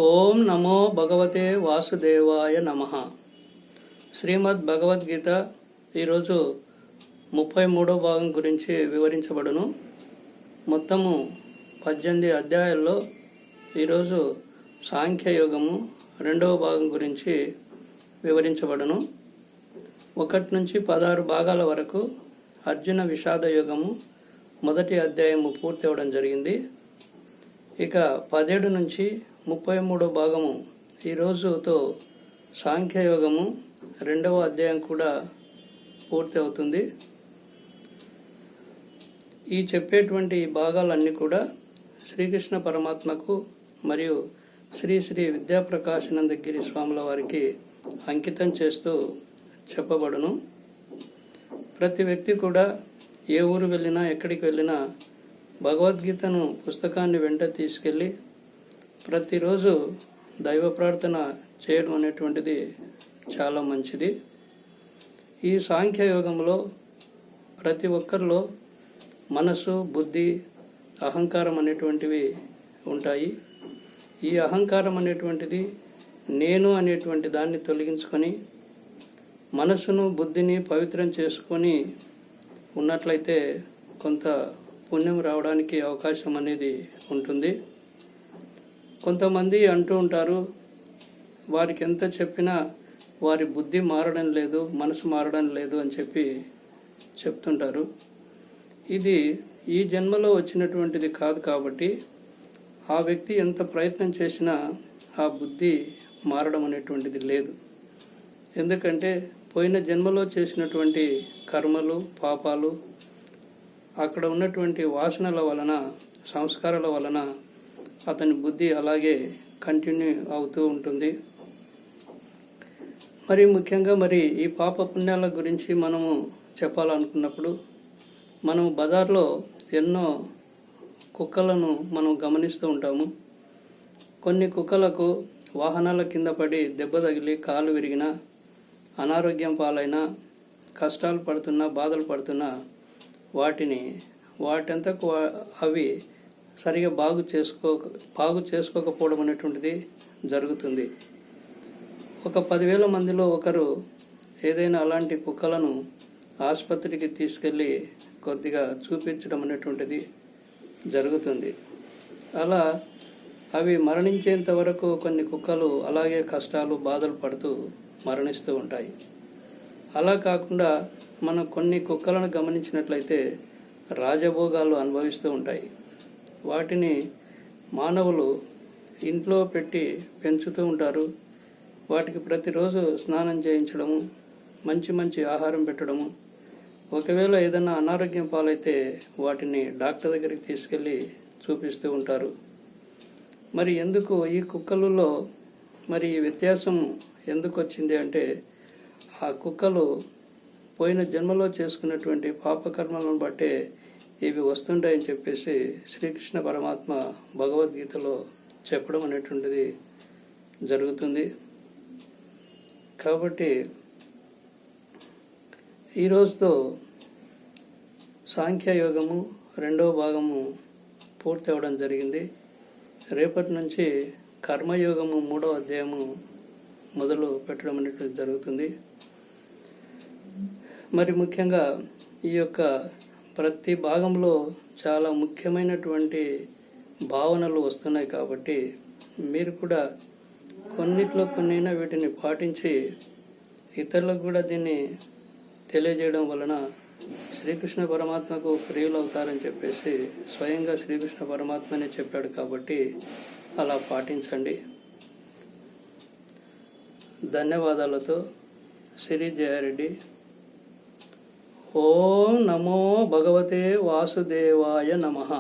ఓం నమో భగవతే వాసుదేవాయ నమః. శ్రీమద్ భగవద్గీత ఈరోజు 33వ భాగం గురించి వివరించబడును. మొత్తము 18 అధ్యాయాల్లో ఈరోజు సాంఖ్యయోగము 2వ భాగం గురించి వివరించబడును. 1 నుంచి 16 భాగాల వరకు అర్జున విషాద యోగము మొదటి అధ్యాయము పూర్తి అవ్వడం జరిగింది. ఇక 17 నుంచి 33వ భాగము ఈరోజుతో సాంఖ్యయోగము 2వ అధ్యాయం కూడా పూర్తి అవుతుంది. ఈ చెప్పేటువంటి భాగాలన్నీ కూడా శ్రీకృష్ణ పరమాత్మకు మరియు శ్రీ శ్రీ విద్యాప్రకాశానందగిరి స్వాముల వారికి అంకితం చేస్తూ చెప్పబడును. ప్రతి వ్యక్తి కూడా ఏ ఊరు వెళ్ళినా ఎక్కడికి వెళ్ళినా భగవద్గీతను పుస్తకాన్ని వెంట తీసుకెళ్ళి ప్రతిరోజు దైవ ప్రార్థన చేయడం అనేటువంటిది చాలా మంచిది. ఈ సాంఖ్యయోగంలో ప్రతి ఒక్కరిలో మనసు, బుద్ధి, అహంకారం అనేటువంటివి ఉంటాయి. ఈ అహంకారం అనేటువంటిది నేను అనేటువంటి దాన్ని తొలగించుకొని మనసును, బుద్ధిని పవిత్రం చేసుకొని ఉన్నట్లయితే కొంత పుణ్యం రావడానికి అవకాశం అనేది ఉంటుంది. కొంతమంది అంటూ ఉంటారు, వారికి ఎంత చెప్పినా వారి బుద్ధి మారడం లేదు, మనసు మారడం లేదు అని చెప్పి చెప్తుంటారు. ఇది ఈ జన్మలో వచ్చినటువంటిది కాదు కాబట్టి ఆ వ్యక్తి ఎంత ప్రయత్నం చేసినా ఆ బుద్ధి మారడం అనేటువంటిది లేదు. ఎందుకంటే పోయిన జన్మలో చేసినటువంటి కర్మలు, పాపాలు, అక్కడ ఉన్నటువంటి వాసనల వలన, సంస్కారాల వలన అతని బుద్ధి అలాగే కంటిన్యూ అవుతూ ఉంటుంది. మరి ముఖ్యంగా ఈ పాప పుణ్యాల గురించి మనము చెప్పాలనుకున్నప్పుడు మనం బజార్లో ఎన్నో కుక్కలను మనం గమనిస్తూ ఉంటాము. కొన్ని కుక్కలకు వాహనాల కింద పడి దెబ్బ తగిలి కాలు విరిగినా, అనారోగ్యం పాలైనా, కష్టాలు పడుతున్నా, బాధలు పడుతున్నా వాటంతకు అవి సరిగా బాగు చేసుకోకపోవడం అనేటువంటిది జరుగుతుంది. ఒక 10,000 మందిలో ఒకరు ఏదైనా అలాంటి కుక్కలను ఆసుపత్రికి తీసుకెళ్ళి కొద్దిగా చూపించడం అనేటువంటిది జరుగుతుంది. అలా అవి మరణించేంత వరకు కొన్ని కుక్కలు అలాగే కష్టాలు, బాధలు పడుతూ మరణిస్తూ ఉంటాయి. అలా కాకుండా మనం కొన్ని కుక్కలను గమనించినట్లయితే రాజభోగాలు అనుభవిస్తూ ఉంటాయి. వాటిని మానవులు ఇంట్లో పెట్టి పెంచుతూ ఉంటారు. వాటికి ప్రతిరోజు స్నానం చేయించడము, మంచి మంచి ఆహారం పెట్టడము, ఒకవేళ ఏదైనా అనారోగ్యం పాలైతే వాటిని డాక్టర్ దగ్గరికి తీసుకెళ్ళి చూపిస్తూ ఉంటారు. మరి ఎందుకు ఈ కుక్కలలో ఈ వ్యత్యాసం ఎందుకు వచ్చింది అంటే, ఆ కుక్కలు పోయిన జన్మలో చేసుకున్నటువంటి పాపకర్మలను బట్టే ఇవి వస్తుంటాయని చెప్పేసి శ్రీకృష్ణ పరమాత్మ భగవద్గీతలో చెప్పడం అనేటువంటిది జరుగుతుంది. కాబట్టి ఈరోజుతో సాంఖ్యయోగము 2వ భాగము పూర్తి అవ్వడం జరిగింది. రేపటి నుంచి కర్మయోగము 3వ అధ్యాయము మొదలు పెట్టడం అనేటువంటిది జరుగుతుంది. ముఖ్యంగా ఈ యొక్క ప్రతి భాగంలో చాలా ముఖ్యమైనటువంటి భావనలు వస్తున్నాయి. కాబట్టి మీరు కూడా కొన్నిట్లో కొన్నైనా వీటిని పాటించి ఇతరులకు కూడా దీన్ని తెలియజేయడం వలన శ్రీకృష్ణ పరమాత్మకు ప్రియులు అవుతారని చెప్పేసి స్వయంగా శ్రీకృష్ణ పరమాత్మనే చెప్పాడు. కాబట్టి అలా పాటించండి. ధన్యవాదాలతో శ్రీ జయారెడ్డి. ఓం నమో భగవతే వాసుదేవాయ నమః.